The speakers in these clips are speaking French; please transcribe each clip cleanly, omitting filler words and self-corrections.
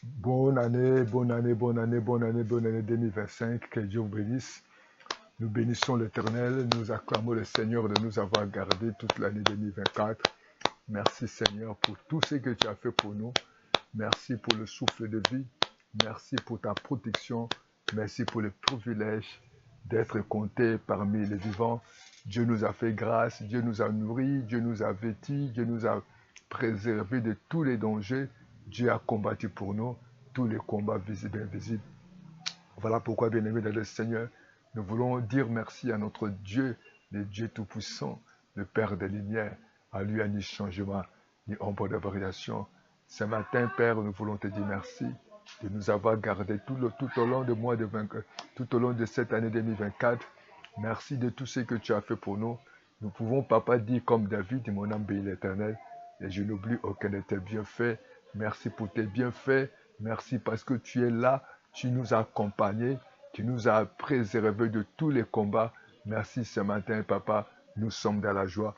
Bonne année, bonne année, bonne année, bonne année, bonne année 2025. Que Dieu vous bénisse. Nous bénissons l'Éternel. Nous acclamons le Seigneur de nous avoir gardés toute l'année 2024. Merci Seigneur pour tout ce que tu as fait pour nous. Merci pour le souffle de vie. Merci pour ta protection. Merci pour le privilège d'être compté parmi les vivants. Dieu nous a fait grâce. Dieu nous a nourris. Dieu nous a vêtis. Dieu nous a préservés de tous les dangers. Dieu a combattu pour nous tous les combats visibles et invisibles. Voilà pourquoi, bien-aimés dans le Seigneur, nous voulons dire merci à notre Dieu, le Dieu Tout-Puissant, le Père des Lumières. À lui, à ni changement, ni ombre de variation. Ce matin, Père, nous voulons te dire merci de nous avoir gardés tout au long de mois de 20, tout au long de cette année 2024. Merci de tout ce que tu as fait pour nous. Nous pouvons, Papa, dire comme David, mon âme bénit l'Éternel, et je n'oublie aucun de tes bienfaits. Merci pour tes bienfaits. Merci parce que tu es là, tu nous as accompagnés, tu nous as préservés de tous les combats. Merci ce matin, Papa. Nous sommes dans la joie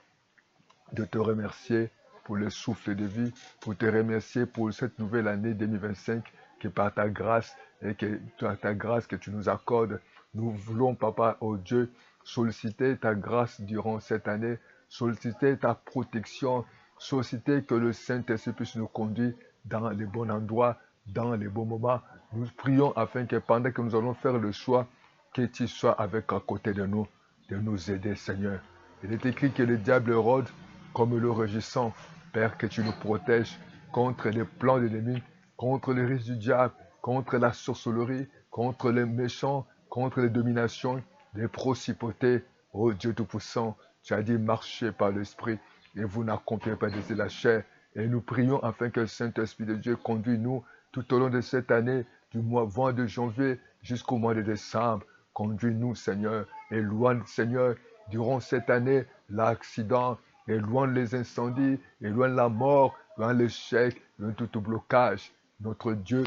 de te remercier pour le souffle de vie, pour te remercier pour cette nouvelle année 2025 qui par ta grâce et que ta grâce que tu nous accordes, nous voulons, Papa, oh Dieu, solliciter ta grâce durant cette année, solliciter ta protection, solliciter que le Saint-Esprit puisse nous conduire dans les bons endroits, dans les bons moments. Nous prions afin que pendant que nous allons faire le choix, que tu sois avec à côté de nous aider, Seigneur. Il est écrit que le diable rôde comme le régissant. Père, que tu nous protèges contre les plans de l'ennemi, contre les risques du diable, contre la sorcellerie, contre les méchants, contre les dominations, les principautés. Oh Dieu Tout-Puissant, tu as dit marchez par l'Esprit et vous n'accomplirez pas de la chair. Et nous prions afin que le Saint-Esprit de Dieu conduise nous tout au long de cette année, du mois de janvier jusqu'au mois de décembre. Conduis-nous, Seigneur, éloigne, Seigneur, durant cette année, l'accident, éloigne les incendies, éloigne la mort, éloigne l'échec, éloigne tout blocage. Notre Dieu,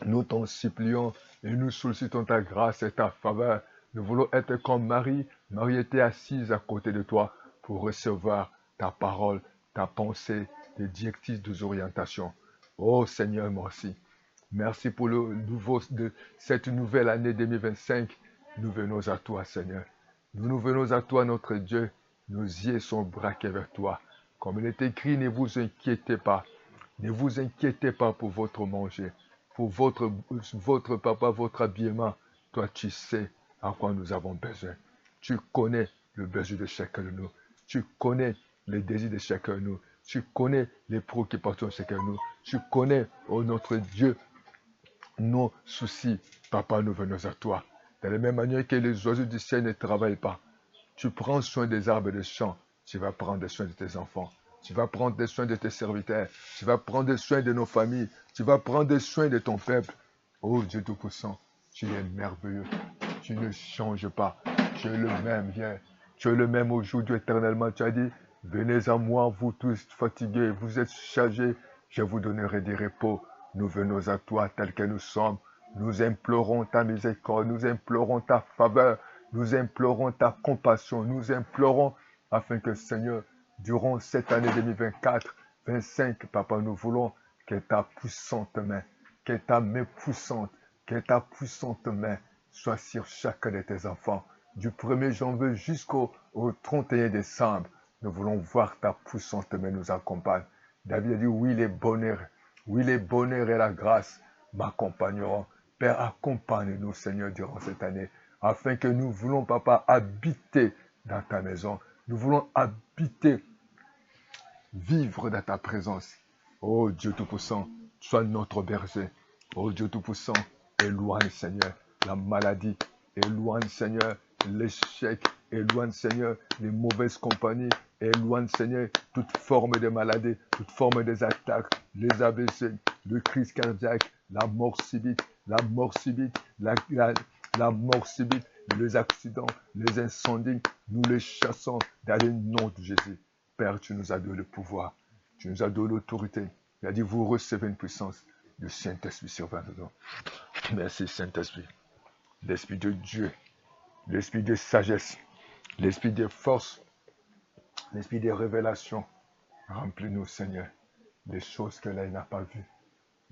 nous t'en supplions et nous sollicitons ta grâce et ta faveur. Nous voulons être comme Marie. Marie était assise à côté de toi pour recevoir ta parole, ta pensée, des directives, des orientations. Oh Seigneur, merci. Merci pour le nouveau de cette nouvelle année 2025. Nous venons à toi, Seigneur. Nous venons à toi, notre Dieu. Nos yeux sont braqués vers toi. Comme il est écrit, ne vous inquiétez pas. Ne vous inquiétez pas pour votre manger, pour votre papa, votre habillement. Toi, tu sais à quoi nous avons besoin. Tu connais le besoin de chacun de nous. Tu connais les désirs de chacun de nous. Tu connais les préoccupations de chacun de nous. Tu connais, oh notre Dieu, nos soucis. Papa, nous venons à toi. De la même manière que les oiseaux du ciel ne travaillent pas, tu prends soin des arbres des champs, tu vas prendre soin de tes enfants. Tu vas prendre soin de tes serviteurs. Tu vas prendre soin de nos familles. Tu vas prendre soin de ton peuple. Oh Dieu Tout-Puissant, tu es merveilleux. Tu ne changes pas. Tu es le même hier. Tu es le même aujourd'hui éternellement. Tu as dit, venez à moi, vous tous fatigués, vous êtes chargés, je vous donnerai des repos. Nous venons à toi tel que nous sommes. Nous implorons ta miséricorde, nous implorons ta faveur, nous implorons ta compassion, nous implorons afin que Seigneur, durant cette année 2024, 25, Papa, nous voulons que ta puissante main, que ta main puissante, que ta puissante main soit sur chacun de tes enfants. Du 1er janvier jusqu'au 31 décembre, nous voulons voir ta puissante main nous accompagne. David a dit, oui, les bonheurs et la grâce m'accompagneront. Père, accompagne-nous, Seigneur, durant cette année, afin que nous voulons, Papa, habiter dans ta maison. Nous voulons habiter, vivre dans ta présence. Oh Dieu Tout-Puissant, sois notre berger. Oh Dieu Tout-Puissant, éloigne, Seigneur, la maladie. Éloigne, Seigneur, l'échec. Éloigne, Seigneur, les mauvaises compagnies. Éloigne, Seigneur, toute forme de maladie, toute forme des attaques, les AVC, le crise cardiaque, la mort subite, la mort subite, la mort subite, les accidents, les incendies. Nous les chassons dans le nom de Jésus. Père, tu nous as donné le pouvoir. Tu nous as donné l'autorité. Il a dit, vous recevez une puissance. Le Saint-Esprit survient dedans. Merci, Saint-Esprit. L'Esprit de Dieu, l'Esprit de sagesse, l'Esprit de force, l'Esprit de révélation. Remplis-nous, Seigneur, des choses que l'œil n'a pas vues,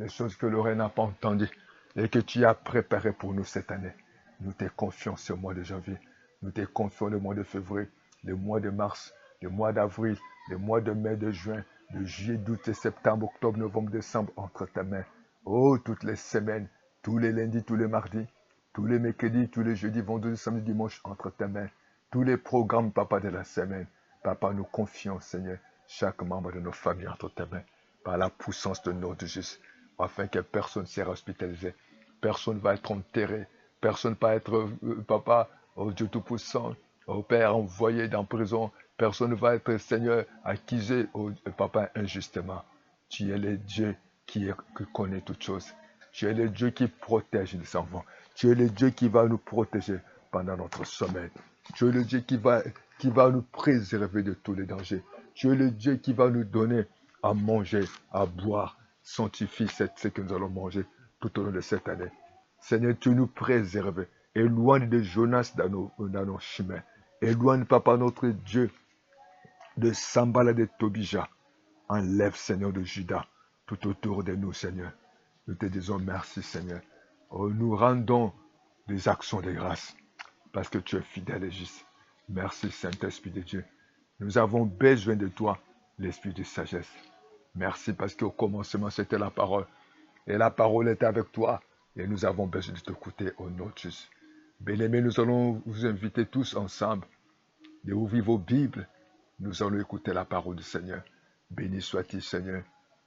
les choses que l'oreille n'a pas entendues et que tu as préparées pour nous cette année. Nous te confions ce mois de janvier. Nous te confions le mois de février, le mois de mars, le mois d'avril, le mois de mai, de juin, de juillet, d'août, et septembre, octobre, novembre, décembre entre ta main. Oh, toutes les semaines, tous les lundis, tous les mardis, tous les mercredis, tous les jeudis, vendredis, samedi, dimanche entre ta main. Tous les programmes, Papa, de la semaine. Papa, nous confions, Seigneur, chaque membre de nos familles entre tes mains, par la puissance de notre Jésus, afin que personne ne soit hospitalisé, personne ne va être enterré, personne ne va être, Papa, oh Dieu Tout-Puissant, oh Père, envoyé dans prison, personne ne va être, Seigneur, accusé, oh Papa, injustement. Tu es le Dieu qui connaît toutes choses. Tu es le Dieu qui protège les enfants. Tu es le Dieu qui va nous protéger pendant notre sommeil. Tu es le Dieu qui va nous préserver de tous les dangers. Tu es le Dieu qui va nous donner à manger, à boire. Sanctifie ce que nous allons manger tout au long de cette année. Seigneur, tu nous préserves. Éloigne de Jonas dans nos chemins. Éloigne, Papa, notre Dieu, de Sambala de Tobija. Enlève, Seigneur, de Judas, tout autour de nous, Seigneur. Nous te disons merci, Seigneur. Oh, nous rendons des actions de grâce, parce que tu es fidèle et juste. Merci, Saint-Esprit de Dieu. Nous avons besoin de toi, l'Esprit de sagesse. Merci, parce qu'au commencement, c'était la parole. Et la parole était avec toi. Et nous avons besoin de t'écouter au nom de Jésus. Bien-aimés, nous allons vous inviter tous ensemble de ouvrir vos Bibles. Nous allons écouter la parole du Seigneur. Béni sois-tu, Seigneur.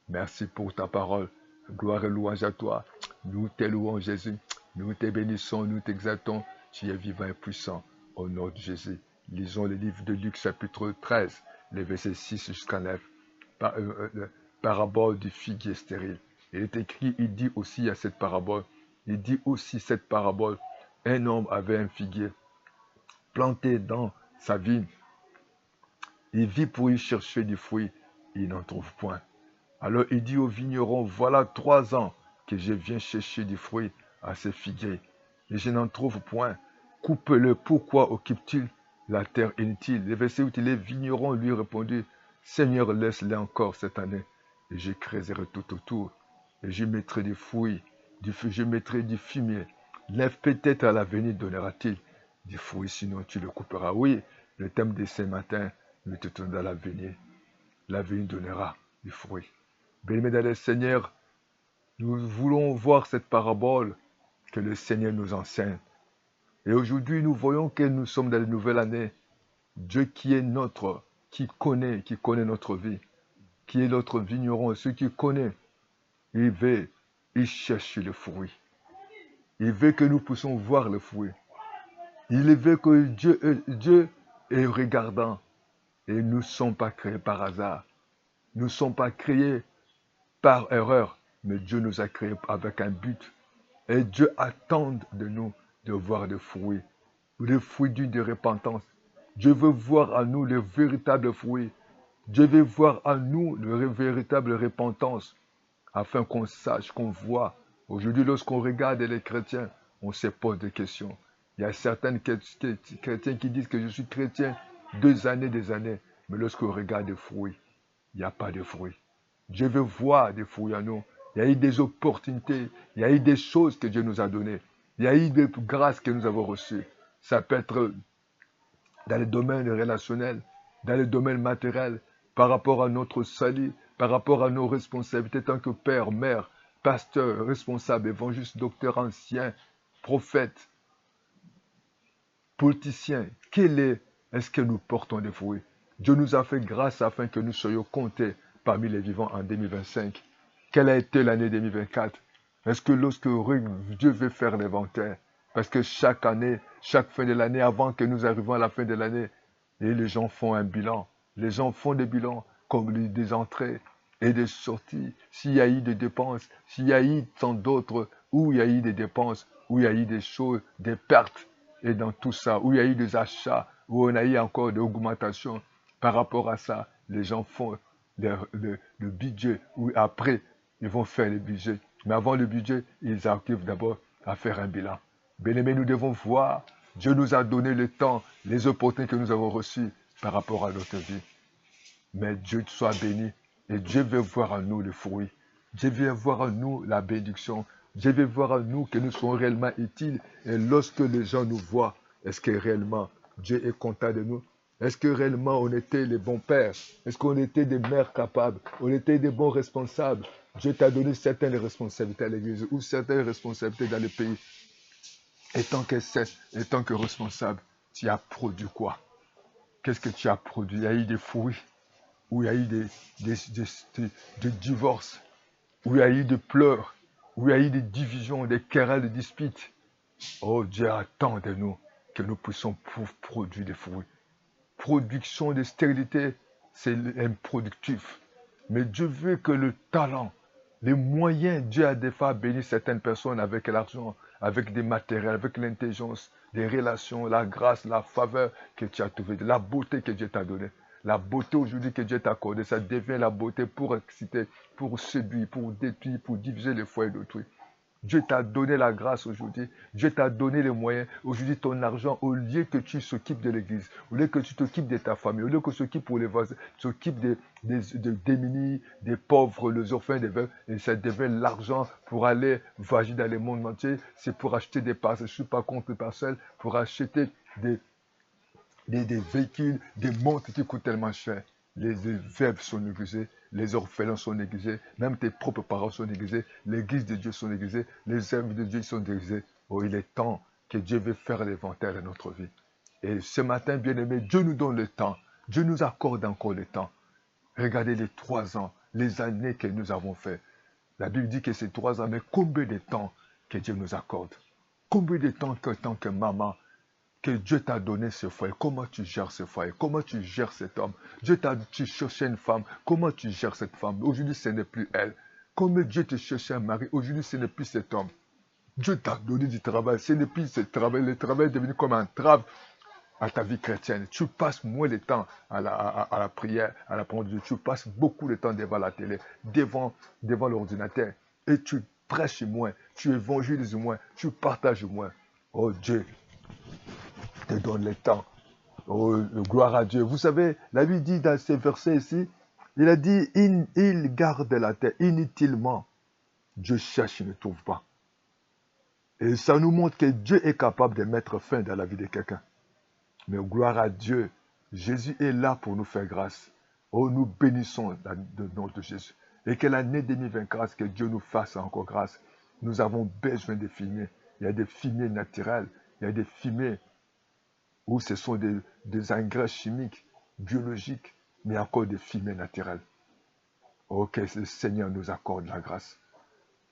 Merci pour ta parole. Gloire et louange à toi. Nous te louons, Jésus. Nous te bénissons, nous t'exaltons. Tu es vivant et puissant. Au nom de Jésus. Lisons le livre de Luc, chapitre 13, les versets 6 jusqu'à 9. Parabole du figuier stérile. Il est écrit, il dit aussi à cette parabole, un homme avait un figuier planté dans sa vigne. Il vit pour y chercher du fruit, il n'en trouve point. Alors il dit au vigneron, voilà 3 ans que je viens chercher du fruit à ce figuier, et je n'en trouve point. Coupe-le, pourquoi occupe-t-il la terre inutile? Le verset 8, les vignerons lui répondirent, Seigneur, laisse-le encore cette année, et je creuserai tout autour, et je mettrai du fruit, je mettrai du fumier. Lève peut-être à l'avenir donnera-t-il du fruit, sinon tu le couperas. Oui, le thème de ce matin, nous te tournons à l'avenir. L'avenir donnera du fruit. Bien-aimés dans le Seigneur, nous voulons voir cette parabole que le Seigneur nous enseigne. Et aujourd'hui, nous voyons que nous sommes dans la nouvelle année. Dieu qui est notre, qui connaît notre vie, qui est notre vigneron, celui qui connaît, il cherche le fruit. Il veut que nous puissions voir le fruit. Il veut que Dieu est regardant. Et nous ne sommes pas créés par hasard. Nous ne sommes pas créés par erreur. Mais Dieu nous a créés avec un but. Et Dieu attend de nous de voir des fruits. Le fruit de repentance. Dieu veut voir en nous le véritable fruit. Dieu veut voir en nous le véritable repentance. Afin qu'on sache, qu'on voit. Aujourd'hui, lorsqu'on regarde les chrétiens, on se pose des questions. Il y a certains chrétiens qui disent que je suis chrétien des années. Mais lorsqu'on regarde des fruits, il n'y a pas de fruits. Dieu veut voir des fruits en nous. Il y a eu des opportunités. Il y a eu des choses que Dieu nous a données. Il y a eu des grâces que nous avons reçues. Ça peut être dans le domaine relationnel, dans le domaine matériel, par rapport à notre salut, par rapport à nos responsabilités tant que père, mère, pasteur, responsable, évangéliste, docteur, ancien, prophète, politicien. Est-ce que nous portons des fruits? Dieu nous a fait grâce afin que nous soyons comptés parmi les vivants en 2025. Quelle a été l'année 2024? Est-ce que lorsque Dieu veut faire l'inventaire, parce que chaque année, chaque fin de l'année, avant que nous arrivions à la fin de l'année, et les gens font un bilan. Les gens font des bilans comme des entrées et des sorties. S'il y a eu des dépenses, s'il y a eu tant d'autres, où il y a eu des dépenses, où il y a eu des choses, des pertes, et dans tout ça, où il y a eu des achats, où on a eu encore des augmentations. Par rapport à ça, les gens font le budget, où après, ils vont faire le budget. Mais avant le budget, ils arrivent d'abord à faire un bilan. Bien-aimés, nous devons voir, Dieu nous a donné le temps, les opportunités que nous avons reçues par rapport à notre vie. Mais Dieu soit béni et Dieu veut voir en nous le fruit. Dieu veut voir en nous la bénédiction. Dieu veut voir en nous que nous sommes réellement utiles. Et lorsque les gens nous voient, est-ce que réellement Dieu est content de nous? Est-ce que réellement on était les bons pères? Est-ce qu'on était des mères capables? On était des bons responsables? Dieu t'a donné certaines responsabilités à l'église ou certaines responsabilités dans le pays. Et tant que responsable, tu as produit quoi? Qu'est-ce que tu as produit? Il y a eu des fruits, où il y a eu des divorces, où il y a eu des pleurs, où il y a eu des divisions, des querelles, des disputes. Oh, Dieu attend de nous que nous puissions produire des fruits. Production de stérilité, c'est improductif. Mais Dieu veut que le talent, les moyens, Dieu a des fois béni certaines personnes avec l'argent, avec des matériels, avec l'intelligence, des relations, la grâce, la faveur que tu as trouvée, la beauté que Dieu t'a donnée. La beauté aujourd'hui que Dieu t'a accordée, ça devient la beauté pour exciter, pour séduire, pour détruire, pour diviser les foyers d'autrui. Dieu t'a donné la grâce aujourd'hui. Dieu t'a donné les moyens. Aujourd'hui, ton argent, au lieu que tu s'occupes de l'église, au lieu que tu t'occupes de ta famille, au lieu que tu t'occupes pour les voisins, tu t'occupes des démunis, des pauvres, les orphelins, des veuves, et ça devient l'argent pour aller voyager dans le monde entier. C'est pour acheter des parcelles. Je ne suis pas contre les parcelles, pour acheter des véhicules, des montres qui coûtent tellement cher. Les veuves sont négligées, les orphelins sont négligés, même tes propres parents sont négligés, l'église de Dieu sont négligées, les œuvres de Dieu sont négligées. Oh, il est temps que Dieu veut faire l'inventaire de notre vie. Et ce matin, bien-aimé, Dieu nous donne le temps. Dieu nous accorde encore le temps. Regardez les 3 ans, les années que nous avons fait. La Bible dit que c'est 3 ans, mais combien de temps que Dieu nous accorde? Combien de temps que tant que maman, que Dieu t'a donné ce foyer, comment tu gères ce foyer, comment tu gères cet homme. Tu cherchais une femme, comment tu gères cette femme. Aujourd'hui, ce n'est plus elle. Comme Dieu te cherchait un mari, aujourd'hui, ce n'est plus cet homme. Dieu t'a donné du travail, ce n'est plus ce travail. Le travail est devenu comme un entrave à ta vie chrétienne. Tu passes moins de temps à la prière, à la parole de Dieu. Tu passes beaucoup de temps devant la télé, devant l'ordinateur. Et tu prêches moins, tu évangélises moins, tu partages moins. Oh Dieu, te donne le temps. Oh, gloire à Dieu. Vous savez, la Bible dit dans ces versets ici, il a dit, il garde la terre inutilement. Dieu cherche, il ne trouve pas. Et ça nous montre que Dieu est capable de mettre fin dans la vie de quelqu'un. Mais gloire à Dieu, Jésus est là pour nous faire grâce. Oh, nous bénissons le nom de Jésus. Et que l'année 2024, que Dieu nous fasse encore grâce. Nous avons besoin de fumier. Il y a des fumiers naturels, il y a des fumiers où ce sont des engrais chimiques, biologiques, mais encore des fumiers naturels. Oh, que le Seigneur nous accorde la grâce.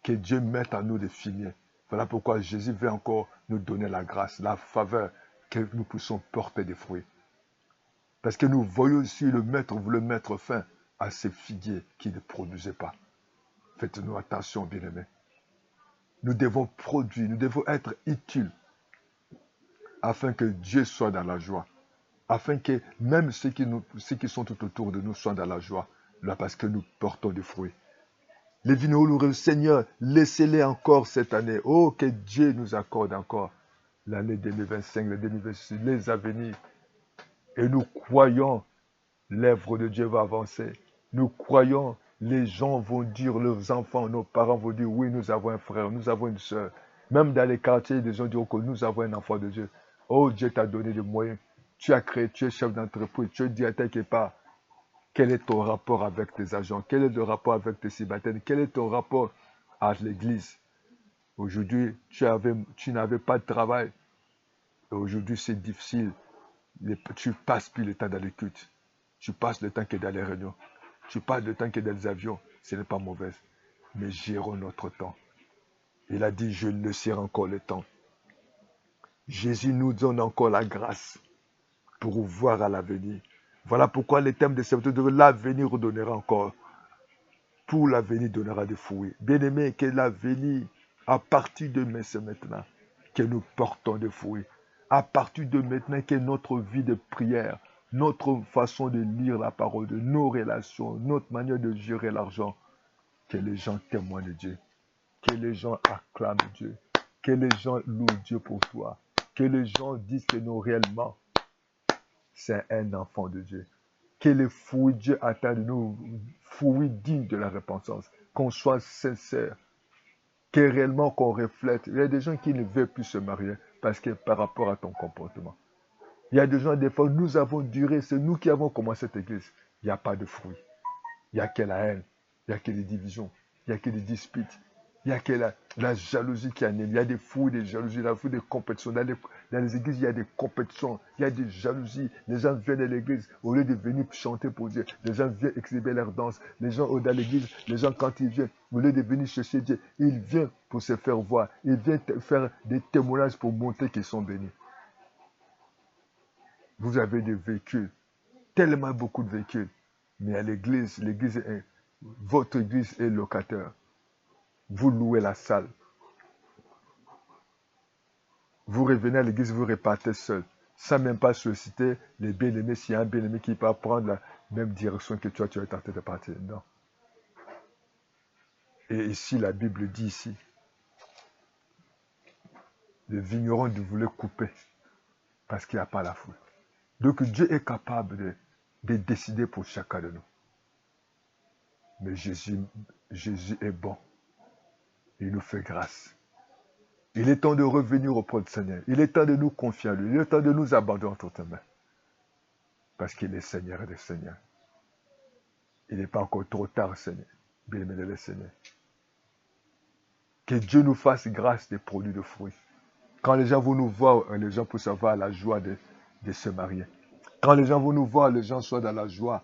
Que Dieu mette en nous des fumiers. Voilà pourquoi Jésus veut encore nous donner la grâce, la faveur, que nous puissions porter des fruits. Parce que nous voyons aussi le Maître voulait mettre fin à ces figuiers qui ne produisaient pas. Faites-nous attention, bien-aimés. Nous devons produire, nous devons être utiles afin que Dieu soit dans la joie. Afin que même ceux qui sont tout autour de nous soient dans la joie. Là, parce que nous portons des fruits. Les vignerons, Seigneur, laissez-les encore cette année. Oh, que Dieu nous accorde encore l'année 2025, l'année 2026, les avenirs. Et nous croyons, l'œuvre de Dieu va avancer. Nous croyons, les gens vont dire, leurs enfants, nos parents vont dire, oui, nous avons un frère, nous avons une soeur. Même dans les quartiers, les gens diront que nous avons un enfant de Dieu. Oh, Dieu t'a donné des moyens. Tu as créé, tu es chef d'entreprise, tu es directeur quelque part. Quel est ton rapport avec tes agents? Quel est le rapport avec tes célibataires? Quel est ton rapport à l'église? Aujourd'hui, tu n'avais pas de travail. Et aujourd'hui, c'est difficile. Tu passes plus le temps dans les cultes. Tu passes le temps que dans les réunions. Tu passes le temps que dans les avions. Ce n'est pas mauvais. Mais gérons notre temps. Il a dit, je laisserai encore le temps. Jésus nous donne encore la grâce pour voir à l'avenir. Voilà pourquoi les thèmes de cette de l'avenir redonnera encore. Pour l'avenir donnera des fruits. Bien-aimé, que l'avenir, à partir de maintenant, que nous portons des fruits. À partir de maintenant, que notre vie de prière, notre façon de lire la parole, de nos relations, notre manière de gérer l'argent, que les gens témoignent de Dieu. Que les gens acclament Dieu. Que les gens louent Dieu pour toi. Que les gens disent que nous réellement, c'est un enfant de Dieu. Que les fruits Dieu attend de nous, fruits dignes de la repentance. qu'on soit sincère, que réellement qu'on reflète. Il y a des gens qui ne veulent plus se marier parce que par rapport à ton comportement. Il y a des gens, des fois, nous avons duré, c'est nous qui avons commencé cette église. Il n'y a pas de fruits. Il n'y a que la haine, il n'y a que des divisions, il n'y a que des disputes, il n'y a que la jalousie qui anime. Il y a des fouilles, des jalousies, il y a des compétitions. Dans les églises, il y a des compétitions, il y a des jalousies. Les gens viennent à l'église, au lieu de venir chanter pour Dieu, les gens viennent exhiber leur danse. Les gens dans l'église, les gens quand ils viennent, au lieu de venir chercher Dieu, ils viennent pour se faire voir. Ils viennent faire des témoignages pour montrer qu'ils sont bénis. Vous avez des véhicules, tellement beaucoup de véhicules. Mais à l'église, votre église est locataire. Vous louez la salle. Vous revenez à l'église, vous repartez seul. Sans même pas solliciter les bien-aimés. S'il y a un bien-aimé qui va prendre la même direction que toi, tu vas tenter de partir. Non. Et ici, la Bible dit ici, le vigneron voulait couper parce qu'il n'y a pas la foule. Donc Dieu est capable de décider pour chacun de nous. Mais Jésus est bon. Il nous fait grâce. Il est temps de revenir auprès du Seigneur. Il est temps de nous confier à lui. Il est temps de nous abandonner entre tes mains. Parce qu'il est Seigneur des Seigneurs. Il n'est pas encore trop tard, Seigneur. Bien-aimé le Seigneur. Que Dieu nous fasse grâce des produits de fruits. Quand les gens vont nous voir, les gens peuvent avoir la joie de se marier. Quand les gens vont nous voir, les gens soient dans la joie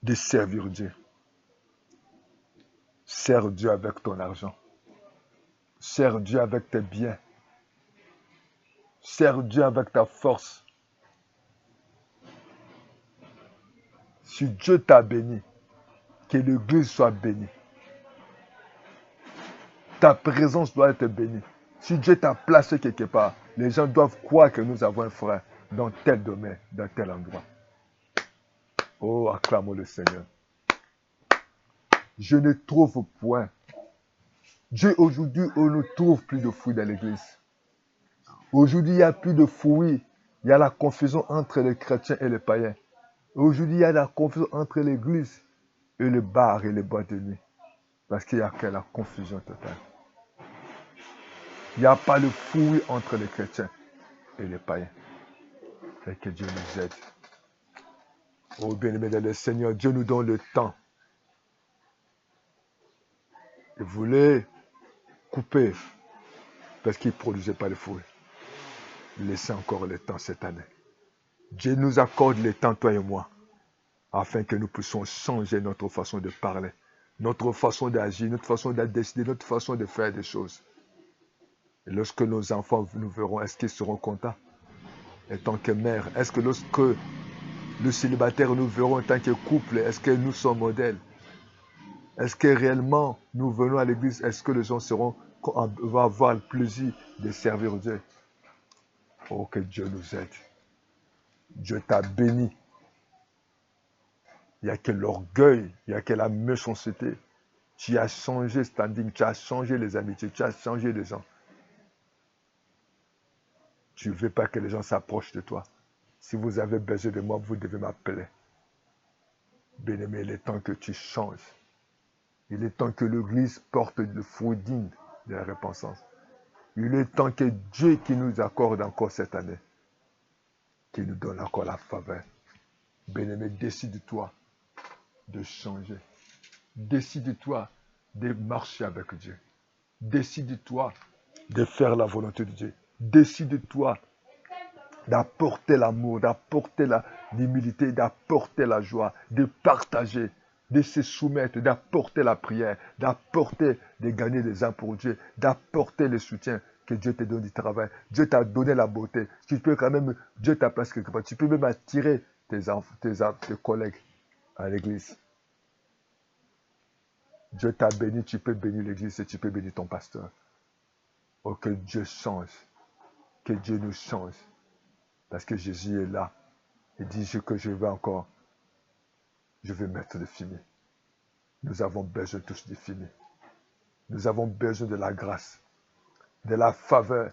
de servir Dieu. Sers Dieu avec ton argent. Sers Dieu avec tes biens. Sers Dieu avec ta force. Si Dieu t'a béni, que l'église soit bénie. Ta présence doit être bénie. Si Dieu t'a placé quelque part, les gens doivent croire que nous avons un frère dans tel domaine, dans tel endroit. Oh, acclamons le Seigneur. Je ne trouve point. Dieu, aujourd'hui, on ne trouve plus de fruits dans l'église. Aujourd'hui, il n'y a plus de fruits. Il y a la confusion entre les chrétiens et les païens. Aujourd'hui, il y a la confusion entre l'église et le bar et les boîtes de nuit. Parce qu'il n'y a que la confusion totale. Il n'y a pas de fruit entre les chrétiens et les païens. Et que Dieu nous aide. Oh bien-aimé dans le Seigneur, Dieu nous donne le temps. Il voulait couper parce qu'il ne produisait pas de fruits. Laissez encore le temps cette année. Dieu nous accorde le temps, toi et moi, afin que nous puissions changer notre façon de parler, notre façon d'agir, notre façon de décider, notre façon de faire des choses. Et lorsque nos enfants nous verront, est-ce qu'ils seront contents en tant que mère? Est-ce que lorsque le célibataire nous verrons en tant que couple, est-ce que nous sommes modèles? Est-ce que réellement nous venons à l'église? Est-ce que les gens vont avoir le plaisir de servir Dieu? Oh, que Dieu nous aide. Dieu t'a béni. Il n'y a que l'orgueil, il n'y a que la méchanceté. Tu as changé standing, tu as changé les amitiés, tu as changé les gens. Tu ne veux pas que les gens s'approchent de toi. Si vous avez besoin de moi, vous devez m'appeler. Bien-aimé, il est temps que tu changes. Il est temps que l'Église porte le fruit digne de la repentance. Il est temps que Dieu qui nous accorde encore cette année, qui nous donne encore la faveur. Bien-aimé, décide-toi de changer. Décide-toi de marcher avec Dieu. Décide-toi de faire la volonté de Dieu. Décide-toi d'apporter l'amour, d'apporter l'humilité, d'apporter la joie, de partager, de se soumettre, d'apporter la prière, d'apporter, de gagner des âmes pour Dieu, d'apporter le soutien que Dieu te donne du travail. Dieu t'a donné la beauté. Tu peux quand même, Dieu t'a placé quelque part. Tu peux même attirer tes collègues à l'église. Dieu t'a béni, tu peux bénir l'église et tu peux bénir ton pasteur. Oh, que Dieu change. Que Dieu nous change. Parce que Jésus est là. Il dit que je veux encore. Je veux mettre le fumier. Nous avons besoin tous du fumier. Nous avons besoin de la grâce, de la faveur,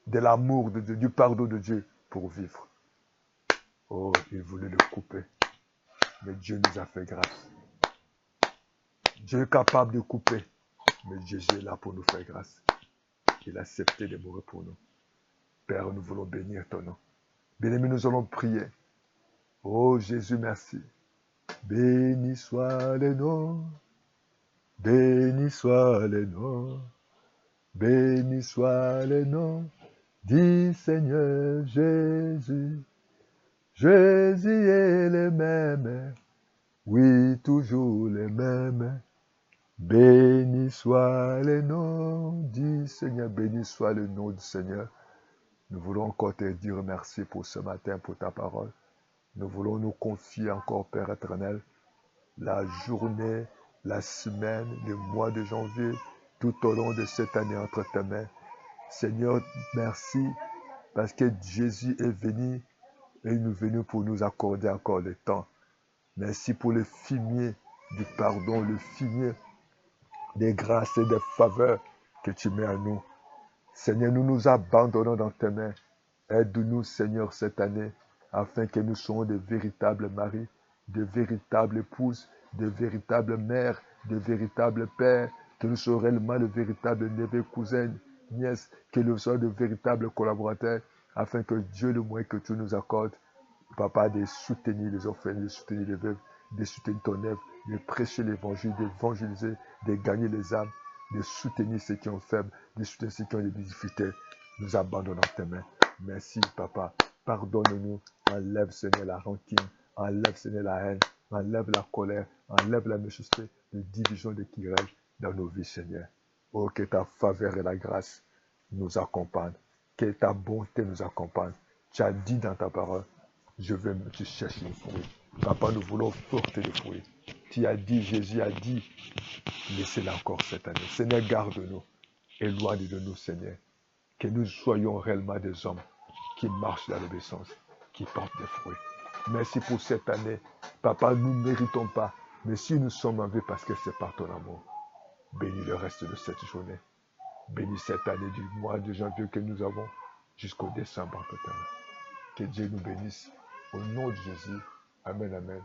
de l'amour de Dieu, du pardon de Dieu pour vivre. Oh, il voulait le couper. Mais Dieu nous a fait grâce. Dieu est capable de couper, mais Jésus est là pour nous faire grâce. Il a accepté de mourir pour nous. Père, nous voulons bénir ton nom. Bien-aimés, nous allons prier. Oh Jésus, merci. Béni soit le nom, béni soit le nom, béni soit le nom du Seigneur Jésus. Jésus est le même, oui, toujours le même. Béni soit le nom du Seigneur, béni soit le nom du Seigneur. Nous voulons encore te dire merci pour ce matin, pour ta parole. Nous voulons nous confier encore, Père éternel, la journée, la semaine, le mois de janvier, tout au long de cette année entre tes mains. Seigneur, merci parce que Jésus est venu et il est venu pour nous accorder encore le temps. Merci pour le fumier du pardon, le fumier des grâces et des faveurs que tu mets à nous. Seigneur, nous nous abandonnons dans tes mains. Aide-nous, Seigneur, cette année, afin que nous soyons de véritables maris, de véritables épouses, de véritables mères, de véritables pères, que nous soyons réellement de véritables neveux, cousins, nièces, que nous soyons de véritables collaborateurs, afin que Dieu, le moyen que tu nous accordes, Papa, de soutenir les orphelins, de soutenir les veuves, de soutenir ton œuvre, de prêcher l'évangile, d'évangéliser, de gagner les âmes, de soutenir ceux qui ont faible, de soutenir ceux qui ont des difficultés. Nous abandonnons tes mains. Merci, Papa. Pardonne-nous. Enlève, Seigneur, la rancune. Enlève, Seigneur, la haine. Enlève la colère. Enlève la méchanceté, les divisions, les querelles dans nos vies, Seigneur. Oh, que ta faveur et la grâce nous accompagnent. Que ta bonté nous accompagne. Tu as dit dans ta parole, tu cherches les fruits. Papa, nous voulons porter les fruits. Tu as dit, Jésus a dit, laissez-la encore cette année. Seigneur, garde-nous. Éloigne de nous, Seigneur. Que nous soyons réellement des hommes qui marchent dans l'obéissance, qui portent des fruits. Merci pour cette année. Papa, nous ne méritons pas. Mais si nous sommes en vie parce que c'est par ton amour, bénis le reste de cette journée. Bénis cette année du mois de janvier que nous avons jusqu'au décembre. Que Dieu nous bénisse. Au nom de Jésus. Amen, amen.